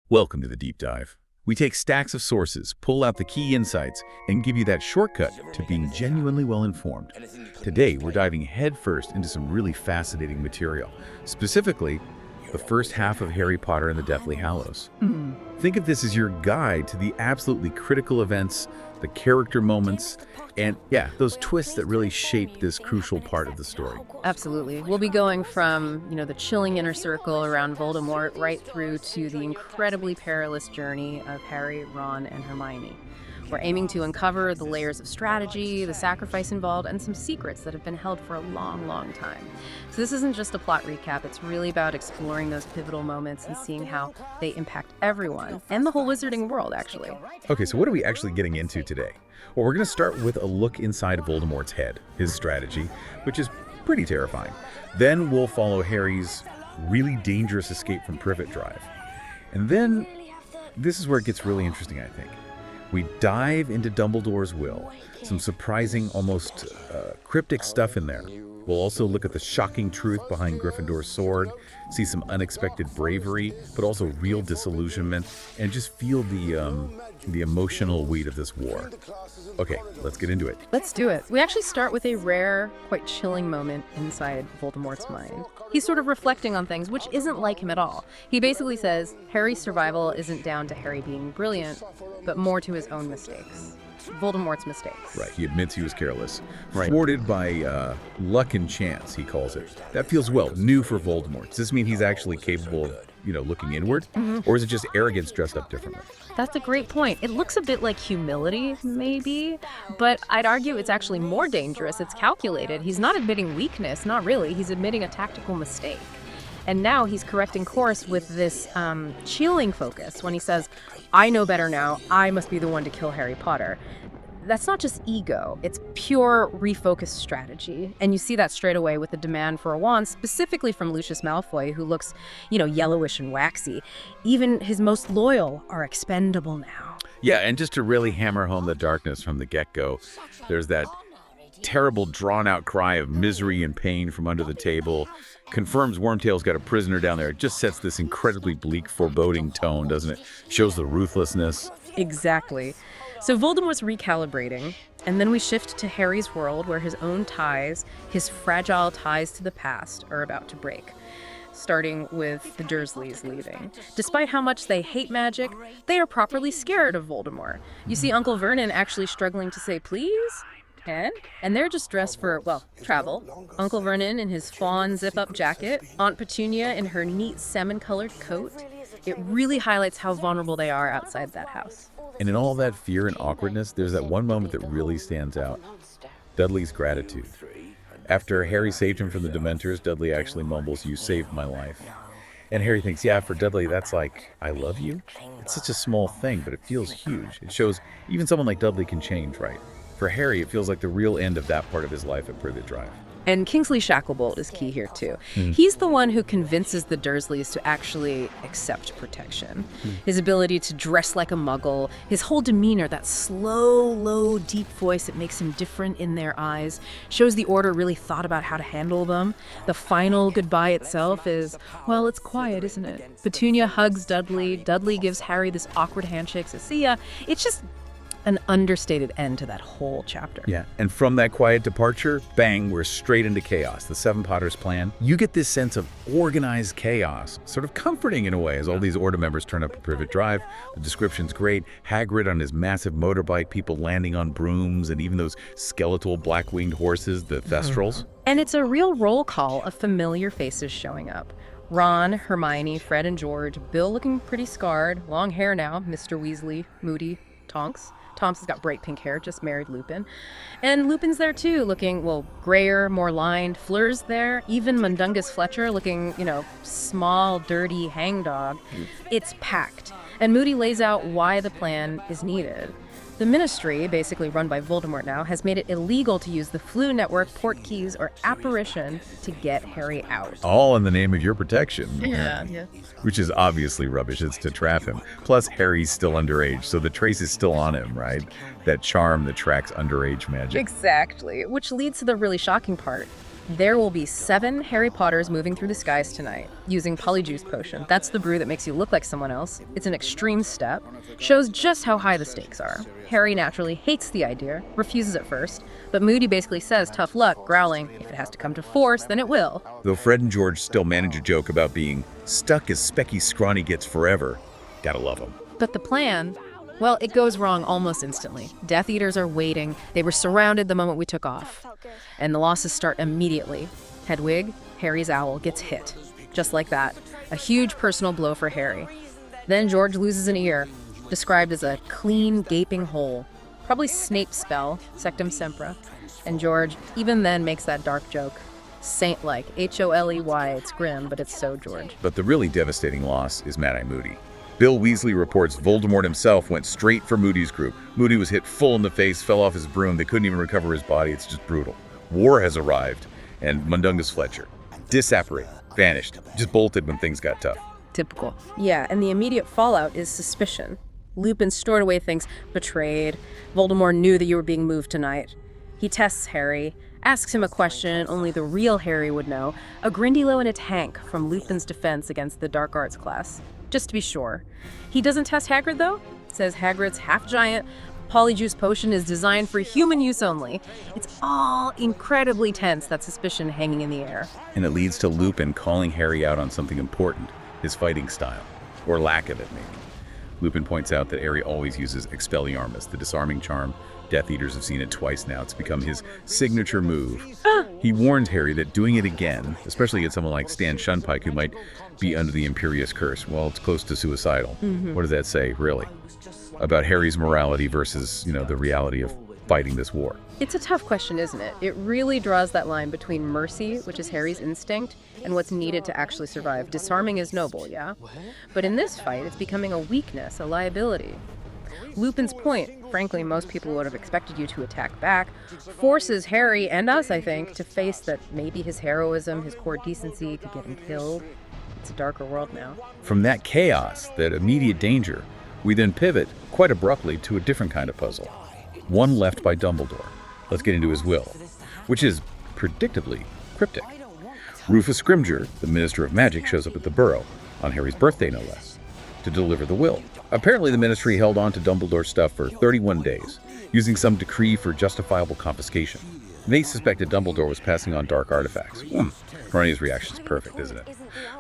Welcome to the Deep Dive. We take stacks of sources, pull out the key insights, and give you that shortcut to being genuinely well-informed. Today, we're diving headfirst into some really fascinating material, specifically the first half of Harry Potter and the Deathly Hallows. Think of this as your guide to the absolutely critical events, the character moments, and those twists that really shape this crucial part of the story. Absolutely. We'll be going from, the chilling inner circle around Voldemort right through to the incredibly perilous journey of Harry, Ron, and Hermione. We're aiming to uncover the layers of strategy, the sacrifice involved, and some secrets that have been held for a long, long time. So this isn't just a plot recap, it's really about exploring those pivotal moments and seeing how they impact everyone, and the whole wizarding world, actually. Okay, so what are we actually getting into today? Well, we're going to start with a look inside Voldemort's head, his strategy, which is pretty terrifying. Then we'll follow Harry's really dangerous escape from Privet Drive. And then, this is where it gets really interesting, I think. We dive into Dumbledore's will. Some surprising, almost cryptic stuff in there. We'll also look at the shocking truth behind Gryffindor's sword, see some unexpected bravery, but also real disillusionment, and just feel the emotional weight of this war. Okay, let's get into it. Let's do it. We actually start with a rare, quite chilling moment inside Voldemort's mind. He's sort of reflecting on things, which isn't like him at all. He basically says Harry's survival isn't down to Harry being brilliant, but more to his own mistakes. Voldemort's mistakes. Right, he admits he was careless. Thwarted by luck and chance, he calls it. That feels, new for Voldemort. Does this mean he's actually capable of, looking inward? Or is it just arrogance dressed up differently? That's a great point. It looks a bit like humility, maybe, but I'd argue it's actually more dangerous. It's calculated. He's not admitting weakness, not really. He's admitting a tactical mistake. And now he's correcting course with this chilling focus when he says, I know better now, I must be the one to kill Harry Potter. That's not just ego, it's pure refocused strategy. And you see that straight away with the demand for a wand, specifically from Lucius Malfoy, who looks, yellowish and waxy. Even his most loyal are expendable now. Yeah, and just to really hammer home the darkness from the get-go, there's that terrible drawn-out cry of misery and pain from under the table. Confirms Wormtail's got a prisoner down there. It just sets this incredibly bleak, foreboding tone, doesn't it? Shows the ruthlessness. Exactly. So Voldemort's recalibrating, and then we shift to Harry's world where his own ties, his fragile ties to the past, are about to break. Starting with the Dursleys leaving. Despite how much they hate magic, they are properly scared of Voldemort. You see Uncle Vernon actually struggling to say please, and they're just dressed for, travel. Uncle Vernon in his fawn zip-up jacket, Aunt Petunia in her neat salmon-colored coat. It really highlights how vulnerable they are outside that house. And in all that fear and awkwardness, there's that one moment that really stands out. Dudley's gratitude. After Harry saved him from the Dementors, Dudley actually mumbles, "You saved my life." And Harry thinks, for Dudley, that's like, I love you? It's such a small thing, but it feels huge. It shows even someone like Dudley can change, right? For Harry, it feels like the real end of that part of his life at Privet Drive. And Kingsley Shacklebolt is key here, too. He's the one who convinces the Dursleys to actually accept protection. His ability to dress like a muggle, his whole demeanor, that slow, low, deep voice that makes him different in their eyes, shows the Order really thought about how to handle them. The final goodbye itself is, it's quiet, isn't it? Petunia hugs Dudley. Dudley gives Harry this awkward handshake. So see ya. It's just an understated end to that whole chapter. Yeah, and from that quiet departure, bang, we're straight into chaos. The Seven Potters plan. You get this sense of organized chaos, sort of comforting in a way, as all these Order members turn up at Privet Drive. The description's great. Hagrid on his massive motorbike, people landing on brooms, and even those skeletal black-winged horses, the Thestrals. And it's a real roll call of familiar faces showing up. Ron, Hermione, Fred and George, Bill looking pretty scarred, long hair now, Mr. Weasley, Moody, Tonks. Tonks has got bright pink hair, just married Lupin. And Lupin's there too, looking, grayer, more lined. Fleur's there. Even Mundungus Fletcher looking, small, dirty hangdog. It's packed. And Moody lays out why the plan is needed. The Ministry, basically run by Voldemort now, has made it illegal to use the Floo network, portkeys, or apparition to get Harry out. All in the name of your protection. Yeah. Which is obviously rubbish. It's to trap him. Plus, Harry's still underage, so the trace is still on him, right? That charm that tracks underage magic. Exactly. Which leads to the really shocking part. There will be 7 Harry Potters moving through the skies tonight, using Polyjuice Potion. That's the brew that makes you look like someone else. It's an extreme step, shows just how high the stakes are. Harry naturally hates the idea, refuses at first, but Moody basically says tough luck, growling, if it has to come to force, then it will. Though Fred and George still manage a joke about being stuck as Specky Scrawny gets forever. Gotta love them. But the plan, well, it goes wrong almost instantly. Death Eaters are waiting. They were surrounded the moment we took off. And the losses start immediately. Hedwig, Harry's owl, gets hit. Just like that. A huge personal blow for Harry. Then George loses an ear, described as a clean, gaping hole. Probably Snape's spell, Sectum Sempra. And George, even then, makes that dark joke. Saint-like, Holey, it's grim, but it's so George. But the really devastating loss is Mad-Eye Moody. Bill Weasley reports Voldemort himself went straight for Moody's group. Moody was hit full in the face, fell off his broom. They couldn't even recover his body. It's just brutal. War has arrived, and Mundungus Fletcher disapparated, vanished, just bolted when things got tough. Typical. Yeah, and the immediate fallout is suspicion. Lupin stored away things, betrayed. Voldemort knew that you were being moved tonight. He tests Harry, asks him a question only the real Harry would know, a Grindylow in a tank from Lupin's defense against the dark arts class. Just to be sure. He doesn't test Hagrid, though. Says Hagrid's half-giant Polyjuice Potion is designed for human use only. It's all incredibly tense, that suspicion hanging in the air. And it leads to Lupin calling Harry out on something important, his fighting style, or lack of it, maybe. Lupin points out that Harry always uses Expelliarmus, the disarming charm. Death Eaters have seen it twice now. It's become his signature move. He warns Harry that doing it again, especially against someone like Stan Shunpike, who might be under the Imperious Curse, well, it's close to suicidal. What does that say, really? About Harry's morality versus, the reality of fighting this war. It's a tough question, isn't it? It really draws that line between mercy, which is Harry's instinct, and what's needed to actually survive. Disarming is noble, yeah? But in this fight, it's becoming a weakness, a liability. Lupin's point, frankly, most people would have expected you to attack back, forces Harry, and us, I think, to face that maybe his heroism, his core decency could get him killed. It's a darker world now. From that chaos, that immediate danger, we then pivot, quite abruptly, to a different kind of puzzle. One left by Dumbledore. Let's get into his will, which is predictably cryptic. Rufus Scrimgeour, the Minister of Magic, shows up at the Burrow, on Harry's birthday no less, to deliver the will. Apparently the Ministry held on to Dumbledore's stuff for 31 days, using some decree for justifiable confiscation. They suspected Dumbledore was passing on dark artifacts. Hermione's reaction is perfect, isn't it?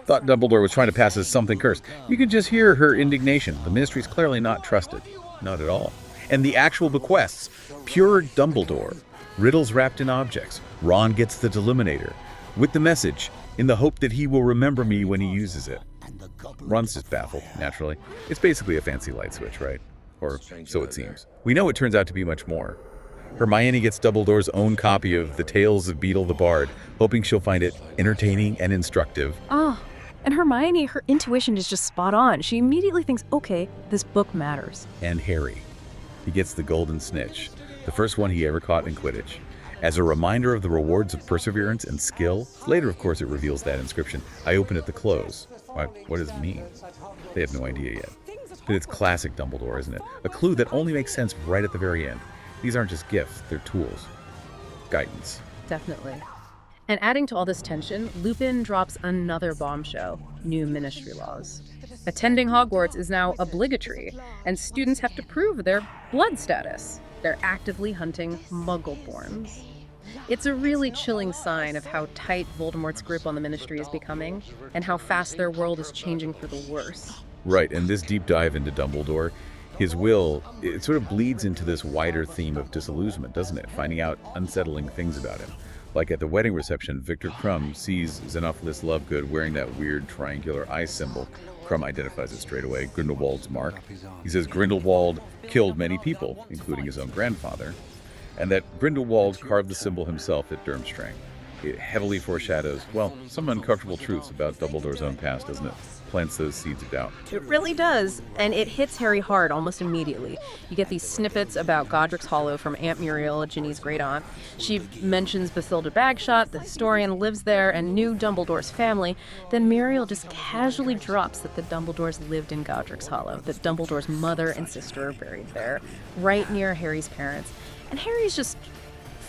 Thought Dumbledore was trying to pass as something cursed. You can just hear her indignation. The Ministry's clearly not trusted. Not at all. And the actual bequests, pure Dumbledore. Riddles wrapped in objects. Ron gets the Deluminator, with the message, in the hope that he will remember me when he uses it. Ron's just baffled, naturally. It's basically a fancy light switch, right? Or so it seems. We know it turns out to be much more. Hermione gets Dumbledore's own copy of The Tales of Beedle the Bard, hoping she'll find it entertaining and instructive. Oh, and Hermione, her intuition is just spot on. She immediately thinks, okay, this book matters. And Harry. He gets the golden snitch, the first one he ever caught in Quidditch. As a reminder of the rewards of perseverance and skill, later, of course, it reveals that inscription, I open at the close. What does it mean? They have no idea yet. But it's classic Dumbledore, isn't it? A clue that only makes sense right at the very end. These aren't just gifts, they're tools. Guidance. Definitely. And adding to all this tension, Lupin drops another bombshell, new ministry laws. Attending Hogwarts is now obligatory, and students have to prove their blood status. They're actively hunting Muggle-borns. It's a really chilling sign of how tight Voldemort's grip on the Ministry is becoming, and how fast their world is changing for the worse. Right, and this deep dive into Dumbledore, his will, it sort of bleeds into this wider theme of disillusionment, doesn't it? Finding out unsettling things about him. Like at the wedding reception, Victor Crumb sees Xenophilus Lovegood wearing that weird triangular eye symbol. Crumb identifies it straight away, Grindelwald's mark. He says Grindelwald killed many people, including his own grandfather, and that Grindelwald carved the symbol himself at Durmstrang. It heavily foreshadows, well, some uncomfortable truths about Dumbledore's own past, doesn't it? Plants those seeds of doubt. It really does, and it hits Harry hard almost immediately. You get these snippets about Godric's Hollow from Aunt Muriel, Ginny's great-aunt. She mentions Bathilda Bagshot, the historian, lives there and knew Dumbledore's family. Then Muriel just casually drops that the Dumbledores lived in Godric's Hollow, that Dumbledore's mother and sister are buried there, right near Harry's parents. And Harry's just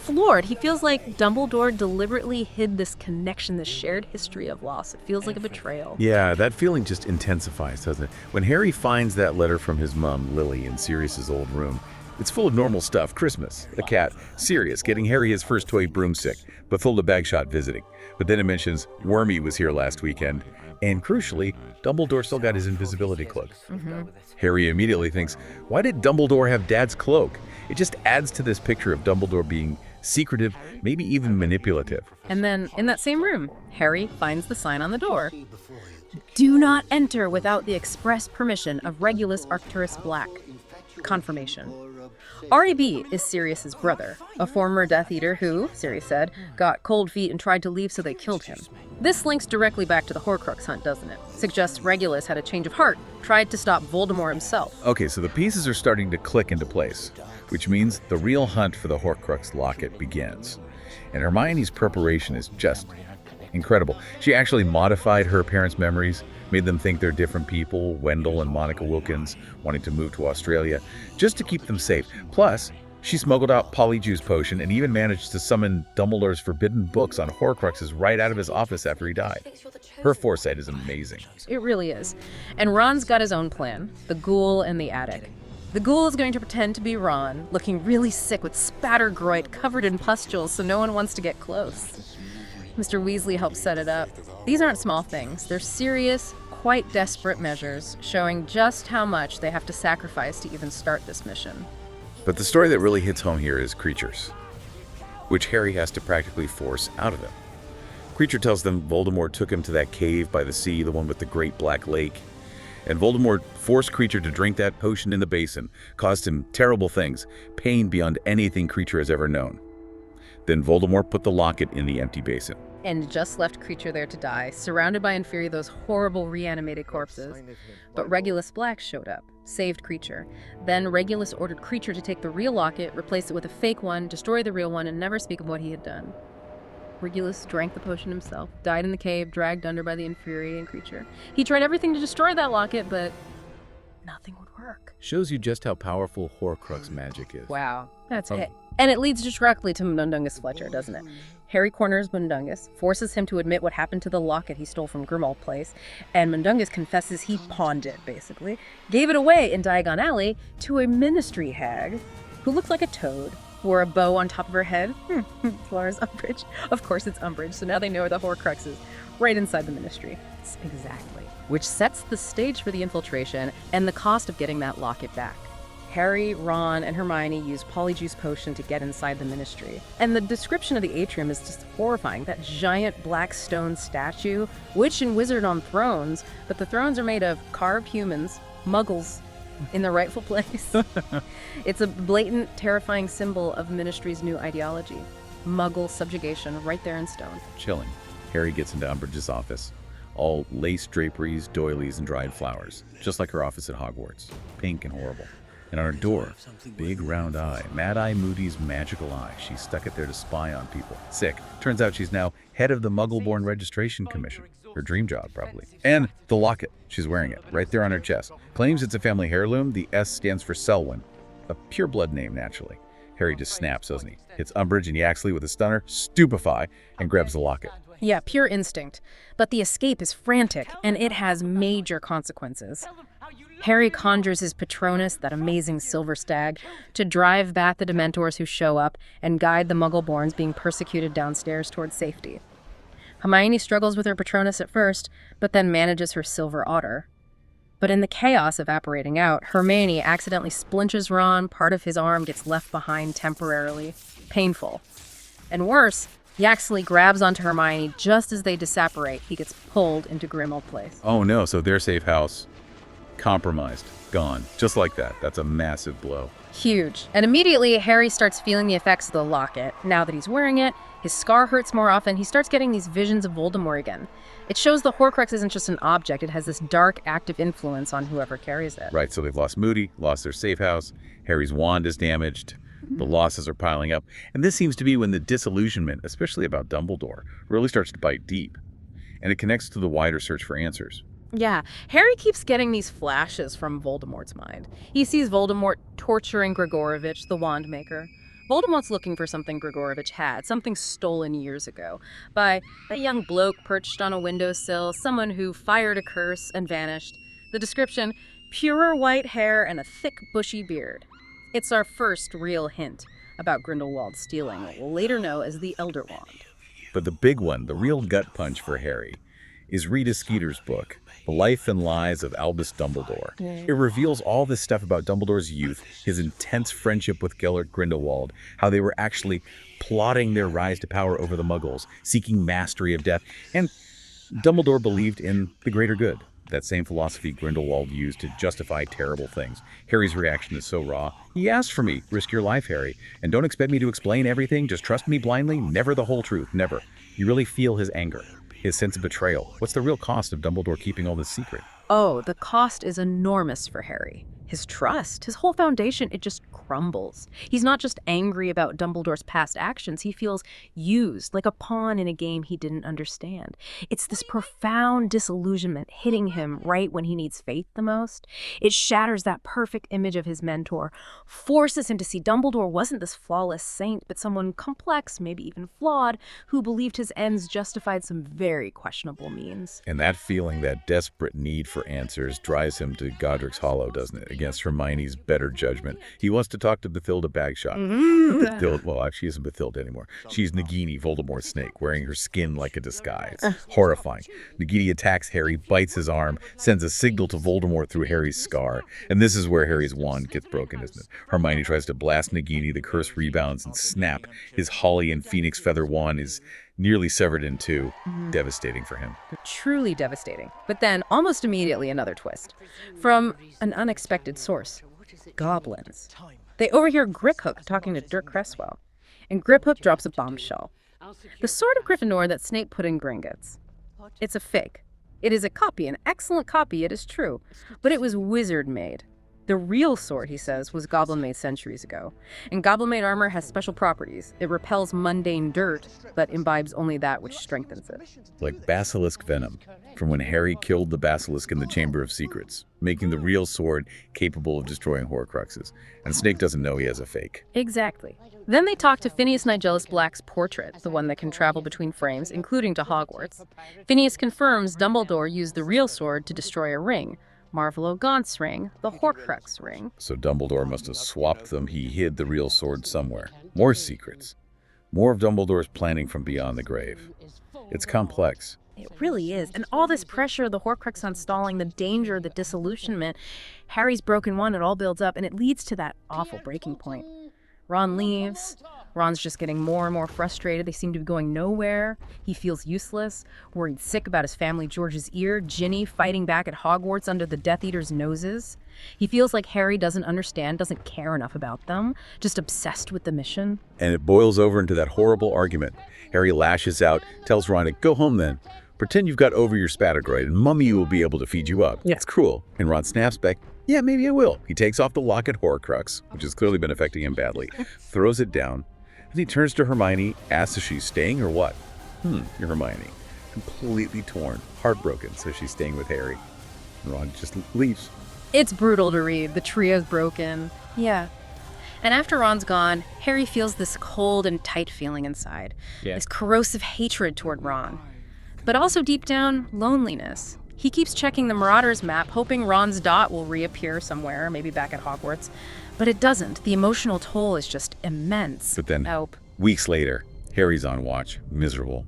floored. He feels like Dumbledore deliberately hid this connection, this shared history of loss. It feels like a betrayal. Yeah, that feeling just intensifies, doesn't it? When Harry finds that letter from his mom, Lily, in Sirius's old room, it's full of normal stuff. Christmas, a cat, Sirius getting Harry his first toy broomstick, Bathilda Bagshot visiting. But then it mentions Wormy was here last weekend, and crucially, Dumbledore still got his invisibility cloak. Harry immediately thinks, why did Dumbledore have Dad's cloak? It just adds to this picture of Dumbledore being secretive, maybe even manipulative. And then, in that same room, Harry finds the sign on the door. Do not enter without the express permission of Regulus Arcturus Black. Confirmation. R.A.B. is Sirius's brother, a former Death Eater who, Sirius said, got cold feet and tried to leave so they killed him. This links directly back to the Horcrux hunt, doesn't it? Suggests Regulus had a change of heart, tried to stop Voldemort himself. Okay, so the pieces are starting to click into place, which means the real hunt for the Horcrux locket begins. And Hermione's preparation is just incredible. She actually modified her parents' memories, made them think they're different people, Wendell and Monica Wilkins wanting to move to Australia, just to keep them safe. Plus, she smuggled out Polyjuice Potion and even managed to summon Dumbledore's forbidden books on Horcruxes right out of his office after he died. Her foresight is amazing. It really is. And Ron's got his own plan, the ghoul in the attic. The ghoul is going to pretend to be Ron, looking really sick with spattergroit covered in pustules so no one wants to get close. Mr. Weasley helps set it up. These aren't small things. They're serious, quite desperate measures, showing just how much they have to sacrifice to even start this mission. But the story that really hits home here is Creatures, which Harry has to practically force out of him. Creature tells them Voldemort took him to that cave by the sea, the one with the great black lake. And Voldemort forced Creature to drink that potion in the basin, caused him terrible things, pain beyond anything Creature has ever known. Then Voldemort put the locket in the empty basin. And just left Creature there to die, surrounded by and fury those horrible reanimated corpses. But Regulus Black showed up, saved Creature. Then Regulus ordered Creature to take the real locket, replace it with a fake one, destroy the real one, and never speak of what he had done. Regulus drank the potion himself, died in the cave, dragged under by the infuriating Creature. He tried everything to destroy that locket, but nothing would work. Shows you just how powerful Horcrux magic is. Wow. That's it. And it leads directly to Mundungus Fletcher, doesn't it? Harry corners Mundungus, forces him to admit what happened to the locket he stole from Grimmauld Place, and Mundungus confesses he pawned it, basically. Gave it away in Diagon Alley to a ministry hag who looked like a toad, wore a bow on top of her head. Flores Umbridge. Of course it's Umbridge, so now they know where the Horcrux is. Right inside the ministry. Exactly. Which sets the stage for the infiltration and the cost of getting that locket back. Harry, Ron, and Hermione use Polyjuice Potion to get inside the ministry. And the description of the atrium is just horrifying. That giant black stone statue, witch and wizard on thrones, but the thrones are made of carved humans, muggles, in their rightful place. It's a blatant, terrifying symbol of Ministry's new ideology. Muggle subjugation right there in stone. Chilling. Harry gets into Umbridge's office. All lace draperies, doilies, and dried flowers. Just like her office at Hogwarts. Pink and horrible. And on her door, big round eye, Mad Eye Moody's magical eye. She stuck it there to spy on people. Sick. Turns out she's now head of the Muggle-born Registration Commission. Her dream job, probably. And the locket. She's wearing it, right there on her chest. Claims it's a family heirloom. The S stands for Selwyn. A pure-blood name, naturally. Harry just snaps, doesn't he? Hits Umbridge and Yaxley with a stunner, stupefy, and grabs the locket. Yeah, pure instinct. But the escape is frantic, and it has major consequences. Harry conjures his Patronus, that amazing silver stag, to drive back the Dementors who show up and guide the Muggle-borns being persecuted downstairs towards safety. Hermione struggles with her Patronus at first, but then manages her silver otter. But in the chaos evaporating out, Hermione accidentally splinches Ron, part of his arm gets left behind temporarily. Painful. And worse, Yaxley grabs onto Hermione just as they disapparate. He gets pulled into Grimmauld Place. Oh no, so their safe house, compromised, gone. Just like that. That's a massive blow. Huge. And immediately, Harry starts feeling the effects of the locket. Now that he's wearing it, his scar hurts more often. He starts getting these visions of Voldemort again. It shows the Horcrux isn't just an object. It has this dark, active influence on whoever carries it. Right, so they've lost Moody, lost their safe house, Harry's wand is damaged, the losses are piling up, and this seems to be when the disillusionment, especially about Dumbledore, really starts to bite deep, and it connects to the wider search for answers. Yeah, Harry keeps getting these flashes from Voldemort's mind. He sees Voldemort torturing Gregorovitch, the wand maker, Voldemort's looking for something Grigorovich had, something stolen years ago, by a young bloke perched on a windowsill, someone who fired a curse and vanished. The description, pure white hair and a thick, bushy beard. It's our first real hint about Grindelwald stealing what we'll later know as the Elder Wand. But the big one, the real gut punch for Harry, is Rita Skeeter's book, The Life and Lies of Albus Dumbledore. It reveals all this stuff about Dumbledore's youth, his intense friendship with Gellert Grindelwald, how they were actually plotting their rise to power over the Muggles, seeking mastery of death, and Dumbledore believed in the greater good. That same philosophy Grindelwald used to justify terrible things. Harry's reaction is so raw. He asked for me. Risk your life, Harry. And don't expect me to explain everything. Just trust me blindly. Never the whole truth. Never. You really feel his anger, his sense of betrayal. What's the real cost of Dumbledore keeping all this secret? Oh, the cost is enormous for Harry. His trust, his whole foundation, it just crumbles. He's not just angry about Dumbledore's past actions. He feels used, like a pawn in a game he didn't understand. It's this profound disillusionment hitting him right when he needs faith the most. It shatters that perfect image of his mentor, forces him to see Dumbledore wasn't this flawless saint, but someone complex, maybe even flawed, who believed his ends justified some very questionable means. And that feeling, that desperate need for answers, drives him to Godric's Hollow, doesn't it? Against Hermione's better judgment. He wants to talk to Bathilda Bagshot. Well, she isn't Bathilda anymore. She's Nagini, Voldemort's snake, wearing her skin like a disguise. Horrifying. Nagini attacks Harry, bites his arm, sends a signal to Voldemort through Harry's scar. And this is where Harry's wand gets broken, isn't it? Hermione tries to blast Nagini, the curse rebounds, and snap. His holly and phoenix feather wand is nearly severed in two. Devastating for him. Truly devastating. But then, almost immediately, another twist. From an unexpected source. Goblins. They overhear Griphook talking to Dirk Cresswell. And Griphook drops a bombshell. The sword of Gryffindor that Snape put in Gringotts. It's a fake. It is a copy, an excellent copy, it is true. But it was wizard-made. The real sword, he says, was goblin-made centuries ago. And goblin-made armor has special properties. It repels mundane dirt, but imbibes only that which strengthens it. Like basilisk venom, from when Harry killed the basilisk in the Chamber of Secrets, making the real sword capable of destroying Horcruxes. And Snape doesn't know he has a fake. Exactly. Then they talk to Phineas Nigellus Black's portrait, the one that can travel between frames, including to Hogwarts. Phineas confirms Dumbledore used the real sword to destroy a ring, Marvolo Gaunt's ring, the Horcrux ring. So Dumbledore must have swapped them. He hid the real sword somewhere. More secrets. More of Dumbledore's planning from beyond the grave. It's complex. It really is. And all this pressure, the Horcrux on stalling, the danger, the disillusionment, Harry's broken one, it all builds up, and it leads to that awful breaking point. Ron leaves. Ron's just getting more and more frustrated. They seem to be going nowhere. He feels useless, worried sick about his family George's ear, Ginny fighting back at Hogwarts under the Death Eater's noses. He feels like Harry doesn't understand, doesn't care enough about them, just obsessed with the mission. And it boils over into that horrible argument. Harry lashes out, tells Ron to go home then. Pretend you've got over your spatagroid and Mummy will be able to feed you up. It's cruel. And Ron snaps back, yeah, maybe I will. He takes off the locket Horcrux, which has clearly been affecting him badly, throws it down, and he turns to Hermione, asks if she's staying or what. You're Hermione. Completely torn, heartbroken, so she's staying with Harry. And Ron just leaves. It's brutal to read. The trio's broken. Yeah. And after Ron's gone, Harry feels this cold and tight feeling inside. This corrosive hatred toward Ron. But also deep down, loneliness. He keeps checking the Marauders map, hoping Ron's dot will reappear somewhere, maybe back at Hogwarts. But it doesn't. The emotional toll is just immense. But then, weeks later, Harry's on watch, miserable.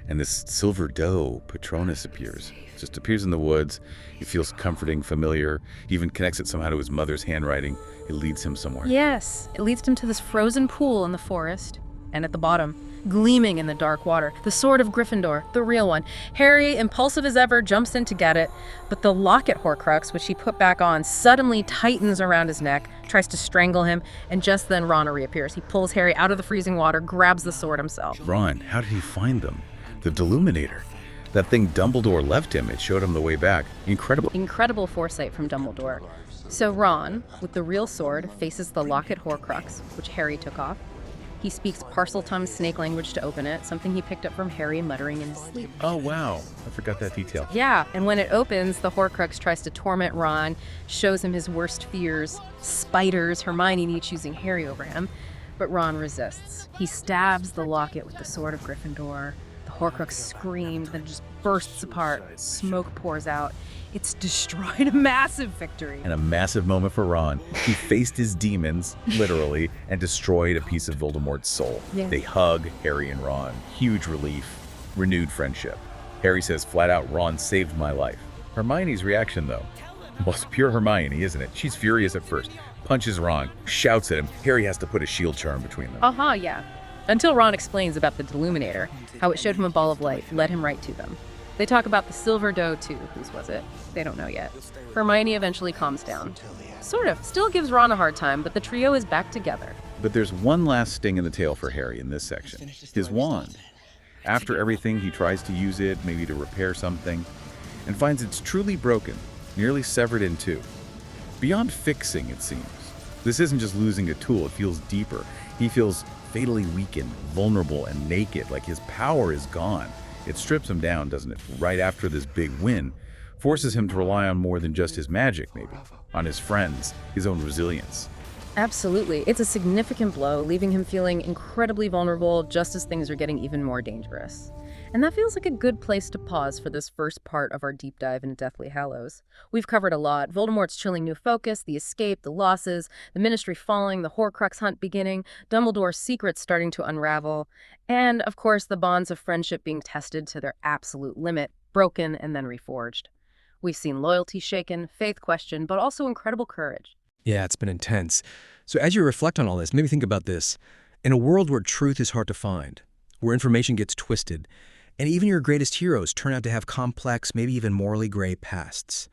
And this silver doe, Patronus, appears. Just appears in the woods. It feels comforting, familiar. He even connects it somehow to his mother's handwriting. It leads him somewhere. Yes, it leads him to this frozen pool in the forest. And at the bottom, gleaming in the dark water, the sword of Gryffindor, the real one. Harry, impulsive as ever, jumps in to get it, but the locket Horcrux, which he put back on, suddenly tightens around his neck, tries to strangle him, and just then Ron reappears. He pulls Harry out of the freezing water, grabs the sword himself. Ron, how did he find them? The Deluminator. That thing Dumbledore left him, it showed him the way back. Incredible. Incredible foresight from Dumbledore. So Ron, with the real sword, faces the locket Horcrux, which Harry took off. He speaks Parseltongue snake language to open it, something he picked up from Harry muttering in his sleep. Oh, wow. I forgot that detail. Yeah, and when it opens, the Horcrux tries to torment Ron, shows him his worst fears, spiders, Hermione choosing Harry over him. But Ron resists. He stabs the locket with the sword of Gryffindor. The Horcrux screams, then just bursts apart. Smoke pours out. It's destroyed. A massive victory. And a massive moment for Ron. He faced his demons, literally, and destroyed a piece of Voldemort's soul. Yeah. They hug, Harry and Ron. Huge relief. Renewed friendship. Harry says flat out, Ron saved my life. Hermione's reaction, though. Well, it's pure Hermione, isn't it? She's furious at first. Punches Ron, shouts at him. Harry has to put a shield charm between them. Yeah. Until Ron explains about the Deluminator, how it showed him a ball of light, led him right to them. They talk about the Silver Doe, too. Whose was it? They don't know yet. Hermione eventually calms down. Sort of. Still gives Ron a hard time, but the trio is back together. But there's one last sting in the tail for Harry in this section. His wand. After everything, he tries to use it, maybe to repair something, and finds it's truly broken, nearly severed in two. Beyond fixing, it seems. This isn't just losing a tool, it feels deeper. He feels fatally weakened, vulnerable, and naked, like his power is gone. It strips him down, doesn't it? Right after this big win, forces him to rely on more than just his magic, maybe. On his friends, his own resilience. Absolutely. It's a significant blow, leaving him feeling incredibly vulnerable just as things are getting even more dangerous. And that feels like a good place to pause for this first part of our deep dive into Deathly Hallows. We've covered a lot. Voldemort's chilling new focus, the escape, the losses, the Ministry falling, the Horcrux hunt beginning, Dumbledore's secrets starting to unravel, and, of course, the bonds of friendship being tested to their absolute limit, broken and then reforged. We've seen loyalty shaken, faith questioned, but also incredible courage. Yeah, it's been intense. So as you reflect on all this, maybe think about this. In a world where truth is hard to find, where information gets twisted, and even your greatest heroes turn out to have complex, maybe even morally gray pasts,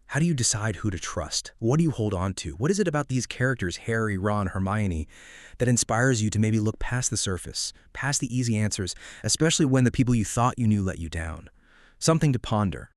how do you decide who to trust? What do you hold on to? What is it about these characters, Harry, Ron, Hermione, that inspires you to maybe look past the surface, past the easy answers, especially when the people you thought you knew let you down? Something to ponder.